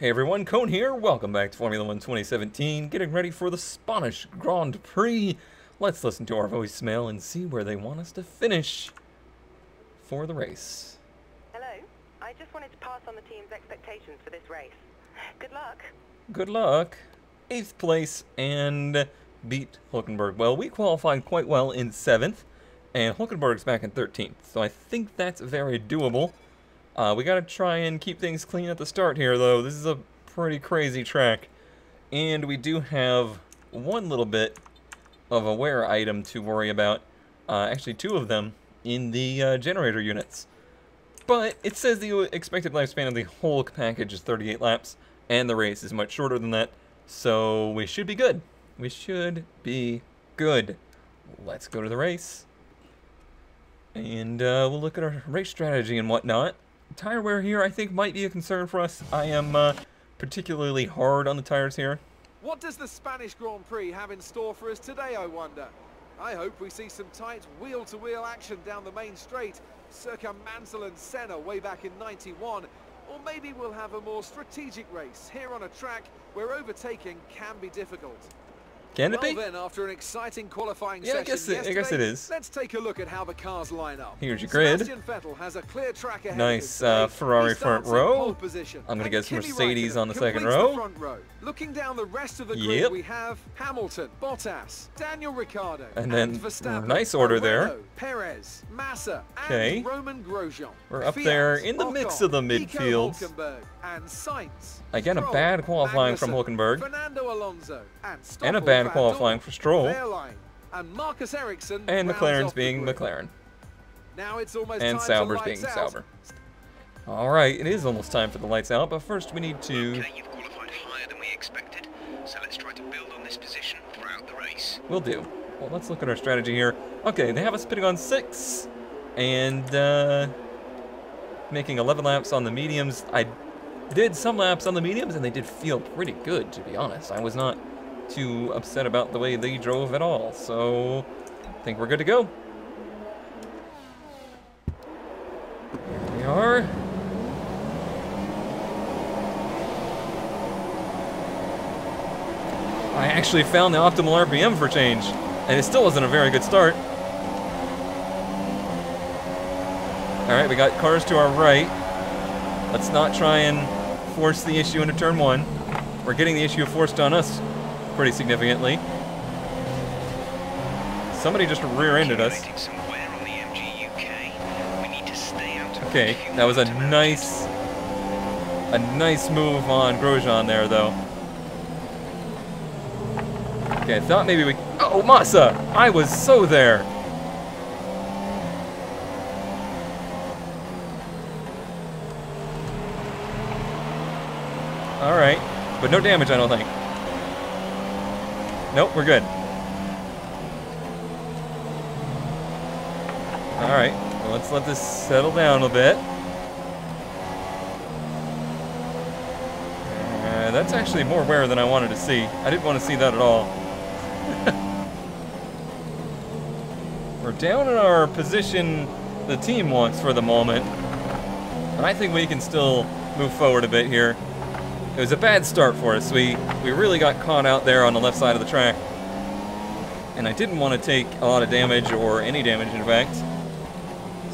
Hey everyone, Cone here. Welcome back to Formula 1 2017. Getting ready for the Spanish Grand Prix. Let's listen to our voicemail and see where they want us to finish for the race. Hello. I just wanted to pass on the team's expectations for this race. Good luck. Good luck. 8th place and beat Hulkenberg. Well, we qualified quite well in 7th, and Hulkenberg's back in 13th, so I think that's very doable. We gotta try and keep things clean at the start here, though. This is a pretty crazy track, and we do have one little bit of a wear item to worry about. Actually, 2 of them in the generator units. But it says the expected lifespan of the whole package is 38 laps, and the race is much shorter than that, so we should be good. We should be good. Let's go to the race, and we'll look at our race strategy and whatnot. Tire wear here, I think, might be a concern for us. I am particularly hard on the tires here. What does the Spanish Grand Prix have in store for us today, I wonder? I hope we see some tight wheel-to-wheel action down the main straight, circa Mansell and Senna way back in '91. Or maybe we'll have a more strategic race here on a track where overtaking can be difficult. Can it be? Well then, after an exciting qualifying Yeah, session I guess it is. Let's take a look at how the cars line up. Here's your grid. Sebastian Vettel has a clear track ahead Nice of him. Ferrari He front starts in row. pole position, I'm gonna and guess Kimi Mercedes Räikkönen on the second completes row. the front row. Looking down the rest of the grid, Yep. we have Hamilton, Bottas, Daniel Ricciardo, And then Verstappen, nice order there. Moreno, Perez, Massa, Okay. and Roman Grosjean. We're up Fiat, there in the mix Ocon, of the Nico midfields. Hulkenberg, and Sainz. Again, a Stroll, bad qualifying from Magnussen, Hulkenberg. Fernando Alonso, and And a Stoffel bad Vandoorne. qualifying for Stroll. Wehrlein, and Marcus Ericsson And rounds McLaren's off the being grid. McLaren. Now it's almost And time Sauber's to being lights out. Sauber. Alright, it is almost time for the lights out, but first we need to... Okay, you've qualified higher than we expected, so let's try to build on this position throughout the race. We'll do. Well, let's look at our strategy here. Okay, they have us pitting on 6, and making 11 laps on the mediums. I did some laps on the mediums, and they did feel pretty good, to be honest. I was not too upset about the way they drove at all, so I think we're good to go. Here we are. I actually found the optimal RPM for change, and it still wasn't a very good start. Alright, we got cars to our right. Let's not try and force the issue into turn 1. We're getting the issue forced on us pretty significantly. Somebody just rear-ended us. Accumulating some wear on the MG UK. We need to stay out of Okay, that was a nice move on Grosjean there, though. Okay, I thought maybe we... Oh, Massa! I was so there! Alright, but no damage, I don't think. Nope, we're good. Alright, well, let's let this settle down a bit. That's actually more wear than I wanted to see. I didn't want to see that at all. We're down in our position the team wants for the moment. And I think we can still move forward a bit here. It was a bad start for us. We really got caught out there on the left side of the track. And I didn't want to take a lot of damage, or any damage in fact.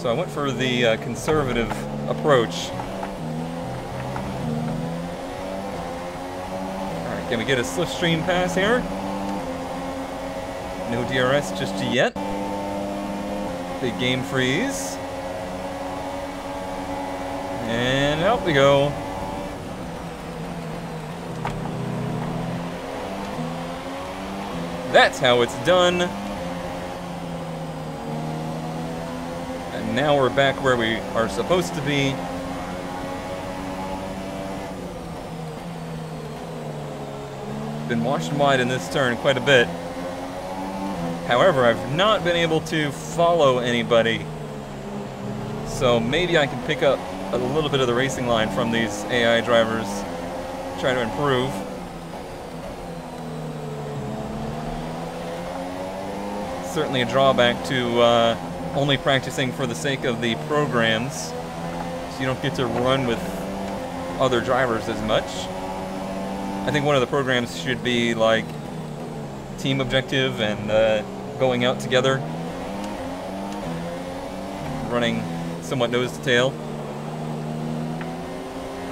So I went for the conservative approach. Alright, can we get a slipstream pass here? No DRS just yet. Big game freeze. And out we go. That's how it's done. And now we're back where we are supposed to be. Been washed wide in this turn quite a bit. However, I've not been able to follow anybody. So maybe I can pick up a little bit of the racing line from these AI drivers. Try to improve. Certainly a drawback to only practicing for the sake of the programs. So you don't get to run with other drivers as much. I think one of the programs should be like team objective and going out together, running somewhat nose to tail.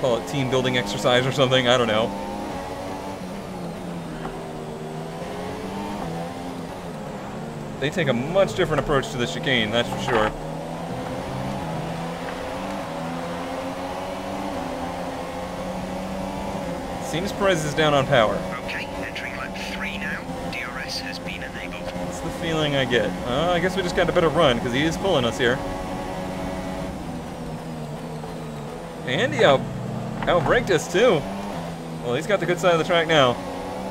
Call it team building exercise or something, I don't know. They take a much different approach to the chicane, that's for sure. Seems Perez is down on power. Okay, entering lap 3 now. DRS has been enabled. That's the feeling I get. I guess we just got a better run, because he is pulling us here. And he outbraked us, too. Well, he's got the good side of the track now.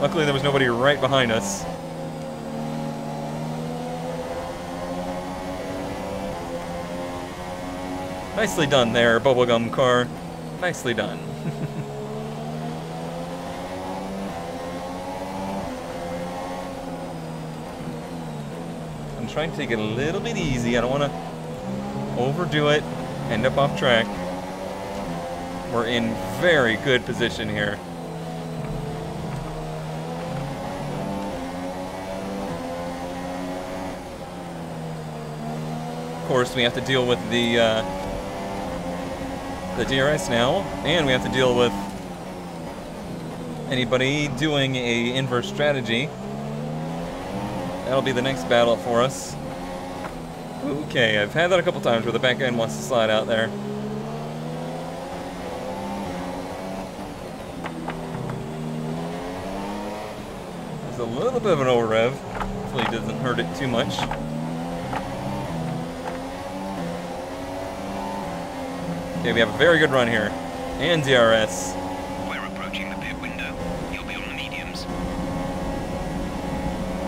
Luckily, there was nobody right behind us. Nicely done there, bubblegum car. Nicely done. I'm trying to take it a little bit easy. I don't want to overdo it, end up off track. We're in very good position here. Of course, we have to deal with the DRS now, and we have to deal with anybody doing a inverse strategy. That'll be the next battle for us. Okay, I've had that a couple times where the back end wants to slide out there. There's a little bit of an over rev. Hopefully it doesn't hurt it too much. Okay, we have a very good run here. And DRS. We're approaching the pit window. You'll be on the mediums.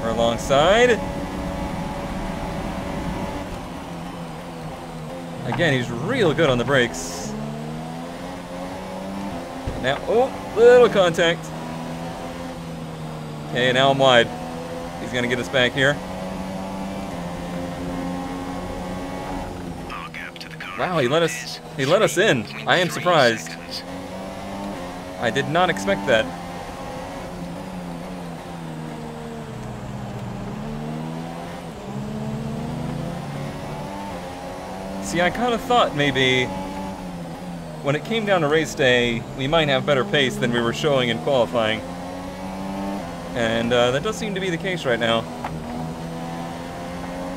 We're alongside. Again, he's real good on the brakes. Now, oh, little contact. Okay, now I'm wide. He's gonna get us back here. Our gap to the car. Wow, he let us in. I am surprised. I did not expect that. See, I kind of thought maybe when it came down to race day, we might have better pace than we were showing in qualifying. And that does seem to be the case right now.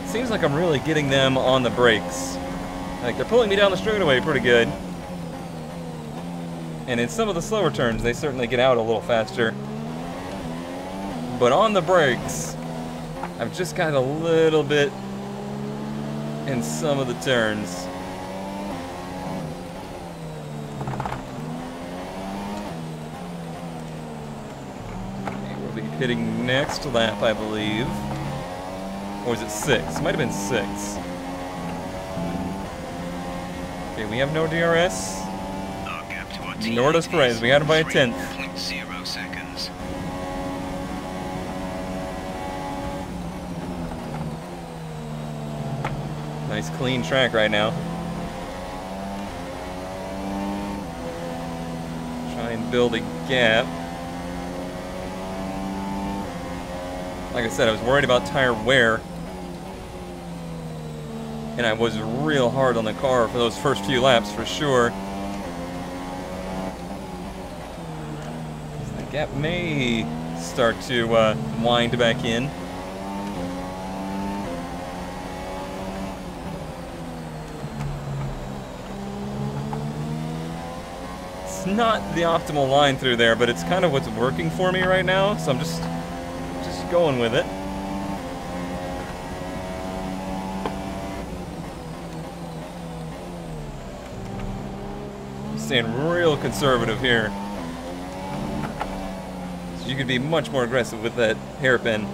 Seems like I'm really getting them on the brakes. Like, they're pulling me down the straightaway pretty good. And in some of the slower turns, they certainly get out a little faster. But on the brakes, I've just got a little bit in some of the turns. Okay, we'll be hitting next lap, I believe. Or is it 6? It might have been 6. Okay, we have no DRS. Nor does Perez. We got him by a 10th. 0.0 seconds. Nice clean track right now. Try and build a gap. Like I said, I was worried about tire wear. And I was real hard on the car for those first few laps for sure. The gap may start to wind back in. It's not the optimal line through there, but it's kind of what's working for me right now, so I'm just going with it. Staying real conservative here. So you could be much more aggressive with that hairpin.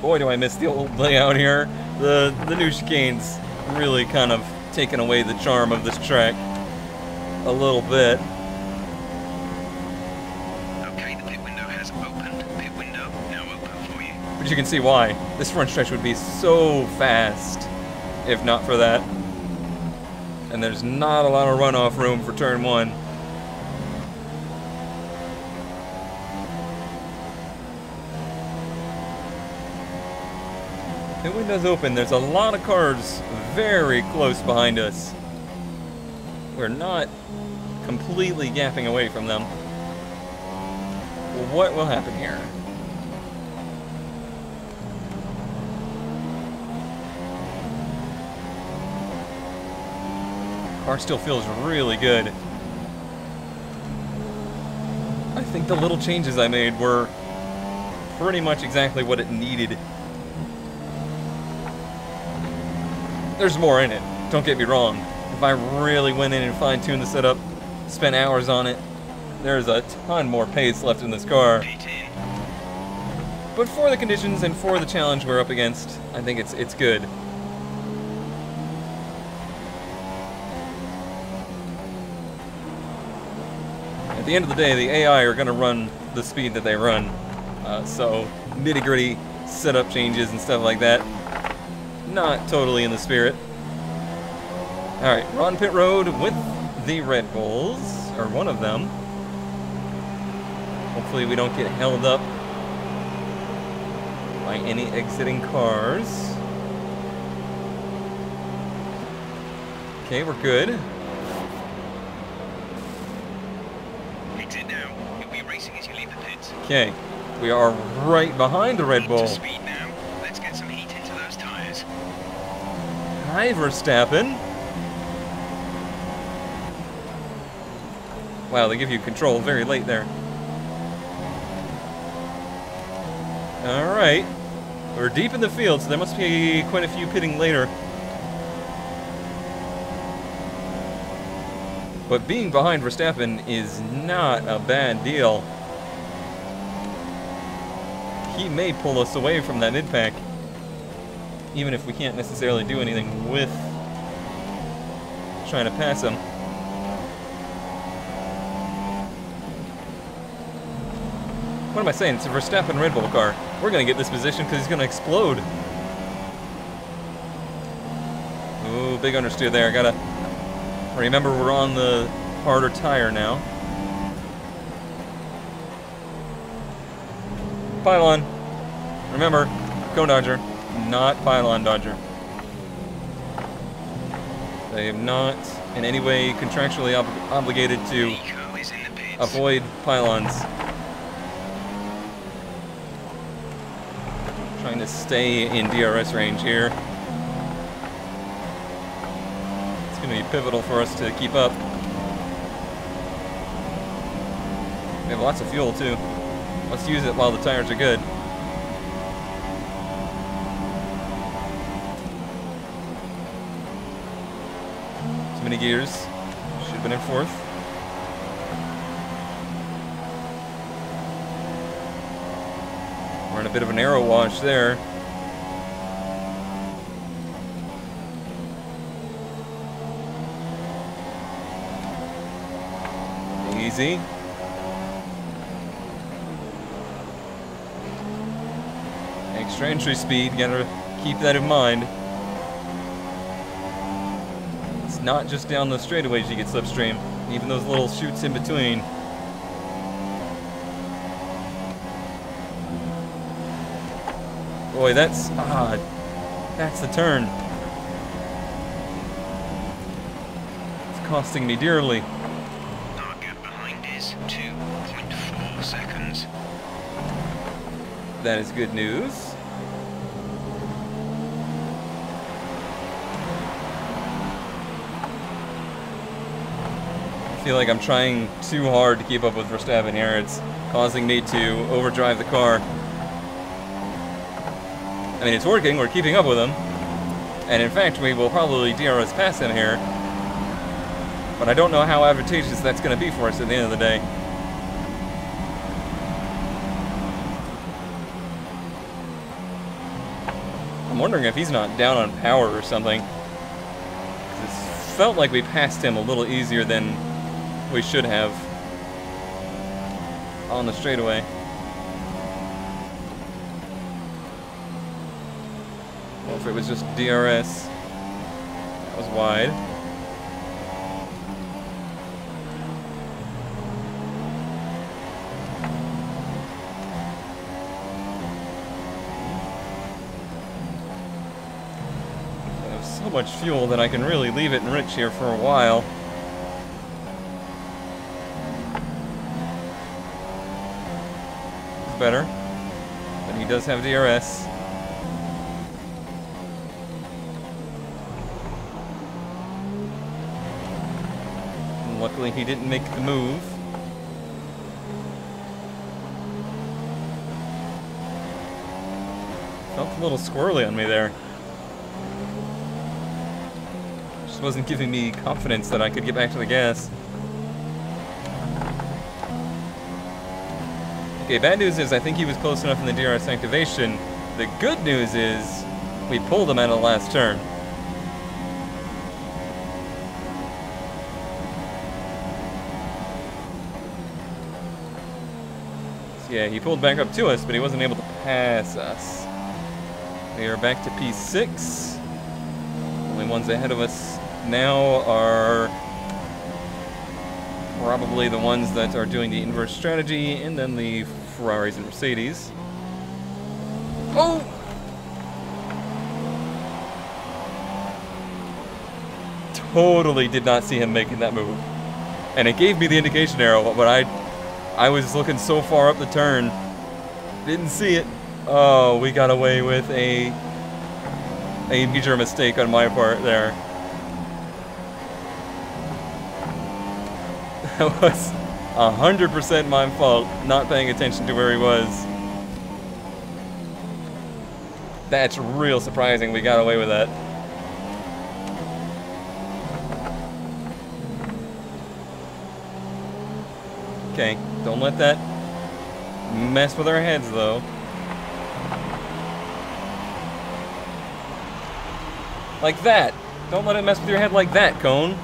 Boy, do I miss the old layout here. The new chicane's really kind of taken away the charm of this track a little bit. Okay, the pit window has opened. Pit window now open for you. But you can see why. This front stretch would be so fast if not for that. And there's not a lot of runoff room for turn 1. The window's open. There's a lot of cars very close behind us. We're not completely gapping away from them. What will happen here? Car still feels really good. I think the little changes I made were pretty much exactly what it needed. There's more in it, don't get me wrong. If I really went in and fine-tuned the setup, spent hours on it, there's a ton more pace left in this car. But for the conditions and for the challenge we're up against, I think it's good. At the end of the day, the AI are going to run the speed that they run. So nitty-gritty setup changes and stuff like that, not totally in the spirit. Alright, we're on pit road with the Red Bulls, or one of them. Hopefully we don't get held up by any exiting cars. Okay, we're good. Exit now. You'll be racing as you leave the pits. Okay, we are right behind the Red Bull. Into speed now. Let's get some heat into those tires. Hi, Verstappen. Wow, they give you control very late there. Alright. We're deep in the field, so there must be quite a few pitting later. But being behind Verstappen is not a bad deal. He may pull us away from that mid-pack, even if we can't necessarily do anything with trying to pass him. What am I saying? It's a Verstappen Red Bull car. We're going to get this position because he's going to explode. Ooh, big understeer there. Gotta remember we're on the harder tire now. Pylon. Remember, Cone Dodger, not Pylon Dodger. They have not in any way contractually obligated to avoid pylons. Trying to stay in DRS range here. It's going to be pivotal for us to keep up. We have lots of fuel too. Let's use it while the tires are good. Too many gears. Should have been in fourth. We're in a bit of an arrow wash there. Easy. Extra entry speed, gotta keep that in mind. It's not just down the straightaways you get slipstream, even those little chutes in between. Boy, that's the turn. It's costing me dearly. Our gap behind is 2.4 seconds. That is good news. I feel like I'm trying too hard to keep up with Verstappen here. It's causing me to overdrive the car. I mean, it's working, we're keeping up with him. And in fact, we will probably DRS pass him here. But I don't know how advantageous that's going to be for us at the end of the day. I'm wondering if he's not down on power or something. 'Cause it felt like we passed him a little easier than we should have on the straightaway. Well, if it was just DRS. That was wide. I have so much fuel that I can really leave it enrich here for a while. It's better. But he does have DRS. Luckily, he didn't make the move. Felt a little squirrely on me there. Just wasn't giving me confidence that I could get back to the gas. Okay, bad news is I think he was close enough in the DRS activation. The good news is we pulled him at the last turn. Yeah, he pulled back up to us, but he wasn't able to pass us. We are back to P6. Only ones ahead of us now are probably the ones that are doing the inverse strategy, and then the Ferraris and Mercedes. Oh! Totally did not see him making that move. And it gave me the indication arrow, but I was looking so far up the turn, didn't see it. Oh, we got away with a major mistake on my part there. That was 100% my fault, not paying attention to where he was. That's real surprising we got away with that. Okay, don't let that mess with our heads, though. Like that. Don't let it mess with your head like that, Cone.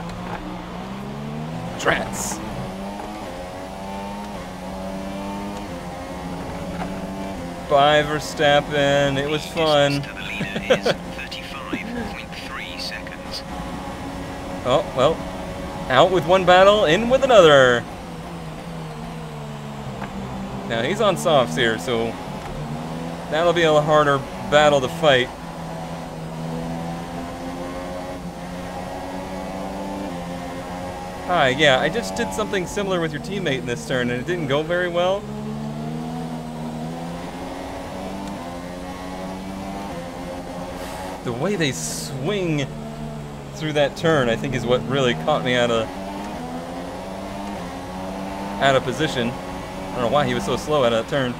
Trats. Bye, Verstappen. It was fun. Oh, well. Out with one battle, in with another. Now, he's on softs here, so that'll be a harder battle to fight. Hi, yeah, I just did something similar with your teammate in this turn, and it didn't go very well. The way they swing through that turn, I think, is what really caught me out of position. I don't know why he was so slow out of that turn.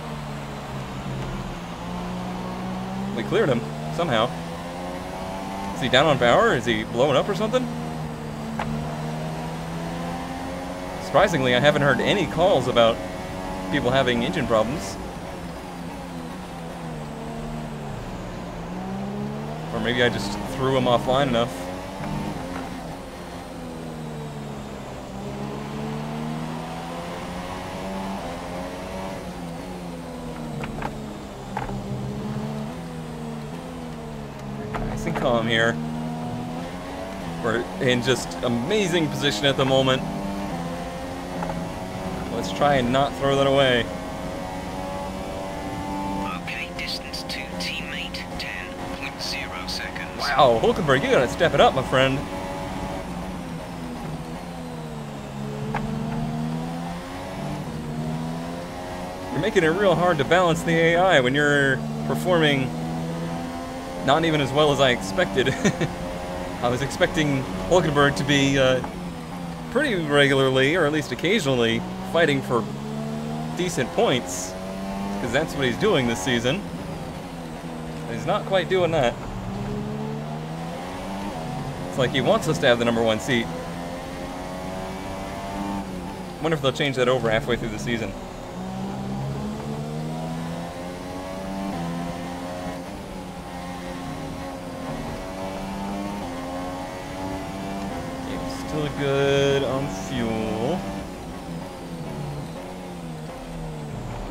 We cleared him, somehow. Is he down on power? Is he blowing up or something? Surprisingly, I haven't heard any calls about people having engine problems. Or maybe I just threw him offline enough. Nice and calm here. We're in just amazing position at the moment. Let's try and not throw that away. Okay, distance to teammate, 10.0 seconds. Wow, Hulkenberg, you gotta step it up, my friend. You're making it real hard to balance the AI when you're performing not even as well as I expected. I was expecting Hulkenberg to be pretty regularly, or at least occasionally, fighting for decent points, because that's what he's doing this season. He's not quite doing that. It's like he wants us to have the #1 seat. I wonder if they'll change that over halfway through the season. Okay, still good on fuel.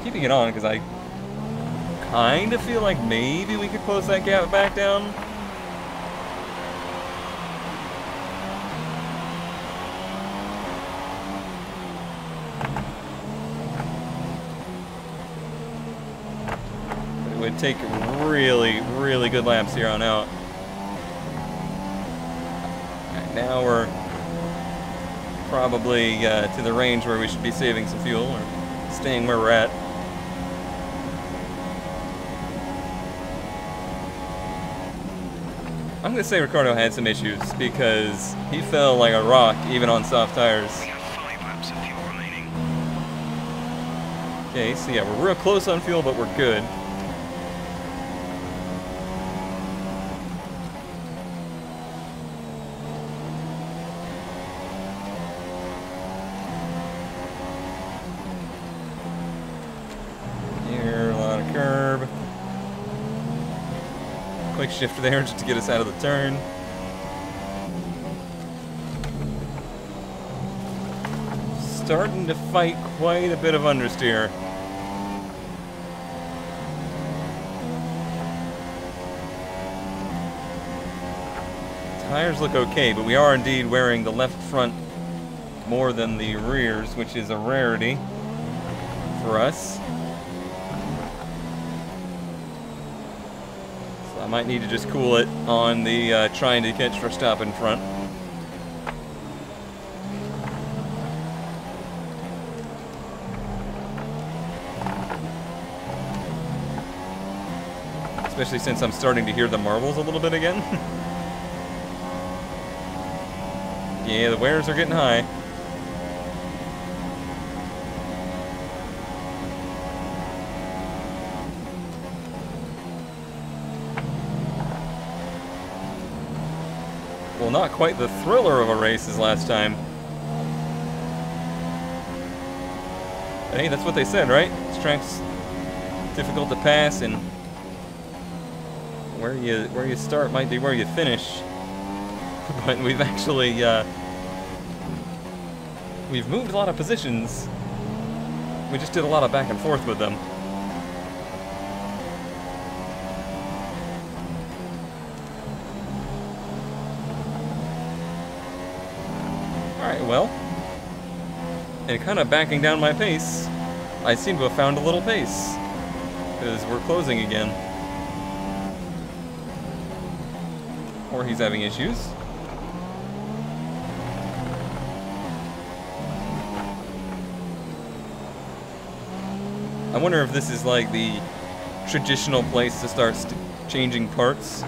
Keeping it on because I kind of feel like maybe we could close that gap back down. would take really, really good laps here on out. Right, now we're probably to the range where we should be saving some fuel or staying where we're at. I'm going to say Ricciardo had some issues because he fell like a rock even on soft tires. We have 5 laps of fuel remaining. Okay, so yeah, we're real close on fuel, but we're good. Here, a lot of curb. Quick shift there just to get us out of the turn. Starting to fight quite a bit of understeer. Tires look okay, but we are indeed wearing the left front more than the rears, which is a rarity for us. So I might need to just cool it on the trying to catch Verstappen front. Especially since I'm starting to hear the marbles a little bit again. Yeah, the wares are getting high. Well, not quite the thriller of a race as last time. But hey, that's what they said, right? This track's difficult to pass, and where you start might be where you finish. But we've actually we've moved a lot of positions. We just did a lot of back and forth with them. Alright, well, and kind of backing down my pace, I seem to have found a little pace, because we're closing again. Or he's having issues. I wonder if this is like the traditional place to start changing parts.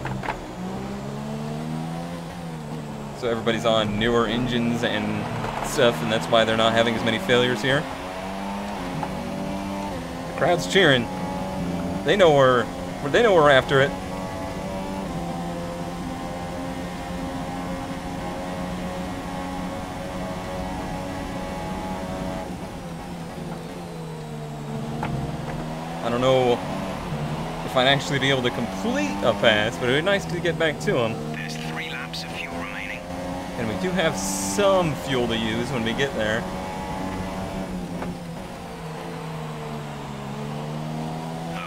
So everybody's on newer engines and stuff, and that's why they're not having as many failures here. The crowd's cheering. They know we're after it. I don't know if I'd actually be able to complete a pass, but it would be nice to get back to him. There's 3 laps of fuel remaining. And we do have some fuel to use when we get there.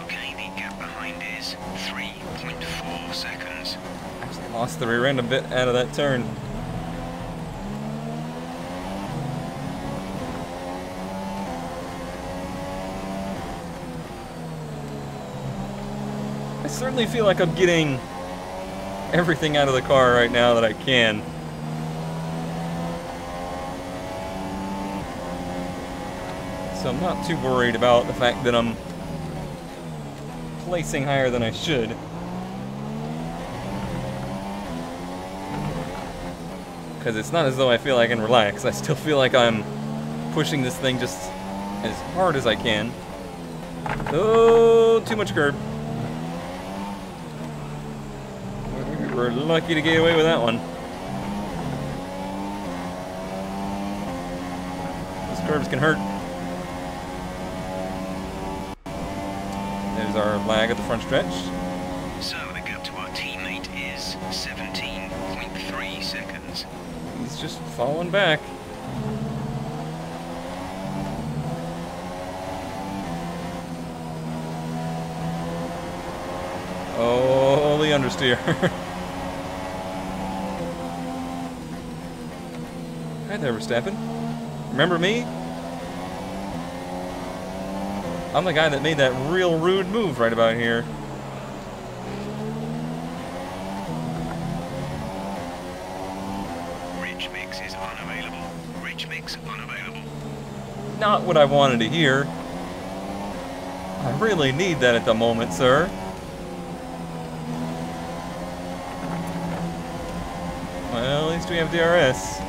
Okay, the gap behind is 3.4 seconds. Actually lost the rear end a bit out of that turn. I certainly feel like I'm getting everything out of the car right now that I can. So I'm not too worried about the fact that I'm placing higher than I should. Because it's not as though I feel I can relax. I still feel like I'm pushing this thing just as hard as I can. Oh, too much curb. We're lucky to get away with that one. Those curbs can hurt. There's our lag at the front stretch. So the gap to our teammate is 17.3 seconds. He's just falling back. Oh, the understeer. Hi there, Verstappen. Remember me? I'm the guy that made that real rude move right about here. Rich mix is unavailable. Rich mix unavailable. Not what I wanted to hear. I really need that at the moment, sir. Well, at least we have DRS.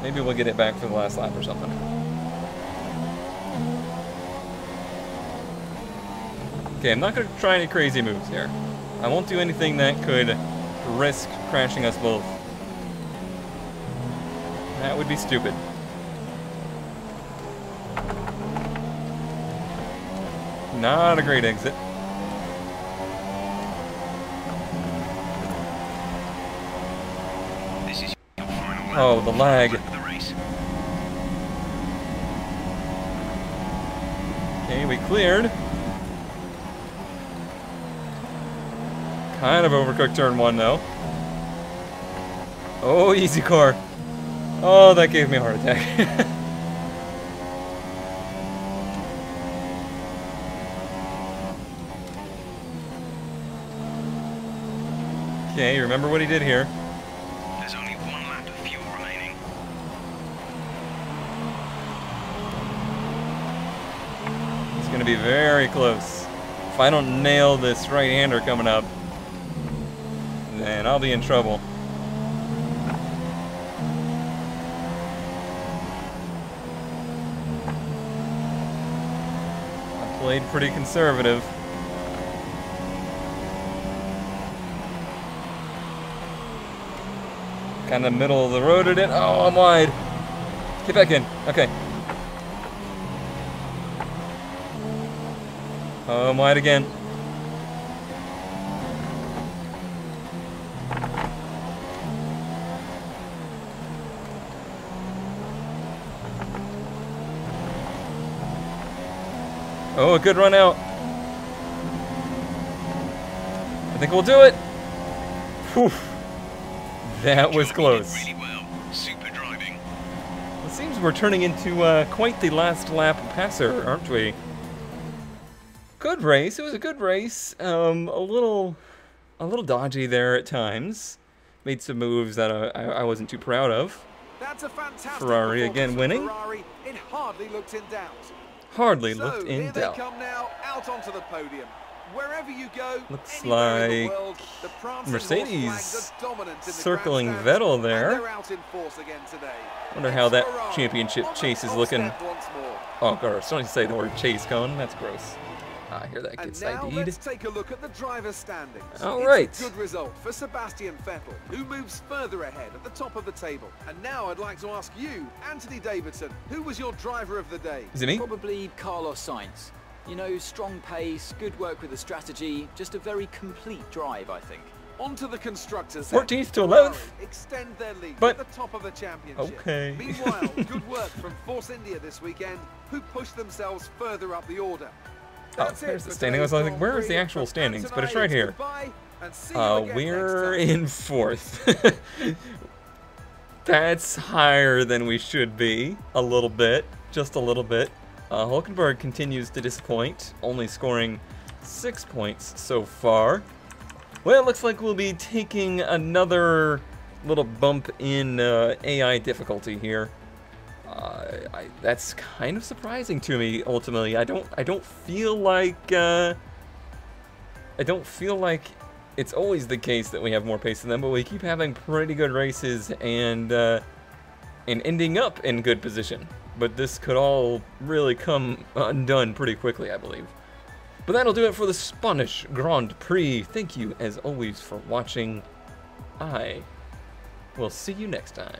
Maybe we'll get it back for the last lap or something. Okay, I'm not going to try any crazy moves here. I won't do anything that could risk crashing us both. That would be stupid. Not a great exit. This is your final lap. Oh, the lag. Of the race. Okay, we cleared. Kind of overcooked turn 1 though. Oh, easy car. Oh, that gave me a heart attack. Okay, remember what he did here. There's only 1 lap of fuel remaining. It's going to be very close. If I don't nail this right-hander coming up, then I'll be in trouble. I played pretty conservative. Kind of middle of the road at it. Oh, I'm wide. Get back in. Okay. Oh, I'm wide again. Oh, a good run out. I think we'll do it. Whew. That was close. Really well. Super driving. It seems we're turning into quite the last lap passer, aren't we? Good race. It was a good race. A little dodgy there at times. Made some moves that I wasn't too proud of. That's a fantastic Ferrari again performance winning. from Ferrari. It hardly looked in doubt. Hardly So looked in here doubt. they come now, out onto the podium. Wherever you go, Looks anywhere in the like world, the prancing Mercedes horse flags are dominant in the circling grandstands, Vettel and there. they're out in force again today. Wonder It's how that Ferrari championship on the chase is top looking. step once more. Oh, gross. Don't you say the word chase cone. That's gross. I hear that And gets now ID'd. let's take a look at the driver's standings. All It's right. a good result for Sebastian Vettel, who moves further ahead at the top of the table. And now I'd like to ask you, Anthony Davidson, who was your driver of the day? Is it me? Probably Carlos Sainz. You know, strong pace, good work with the strategy, just a very complete drive, I think. On to the constructors. 14th to Ferrari 11th. extend their lead But- at the top of the championship. Okay. Meanwhile, good work from Force India this weekend, who pushed themselves further up the order. Oh, That's it there's the for standing. I was today's like, where Grand is the Prix. actual From standings? Anthony, But it's right it's here. goodbye, and see you again We're next time. in 4th. That's higher than we should be. A little bit. Just a little bit. Hulkenberg continues to disappoint, only scoring 6 points so far. Well, it looks like we'll be taking another little bump in AI difficulty here. That's kind of surprising to me. Ultimately, I don't feel like it's always the case that we have more pace than them, but we keep having pretty good races and ending up in good position. But this could all really come undone pretty quickly, I believe. But that'll do it for the Spanish Grand Prix. Thank you, as always, for watching. I will see you next time.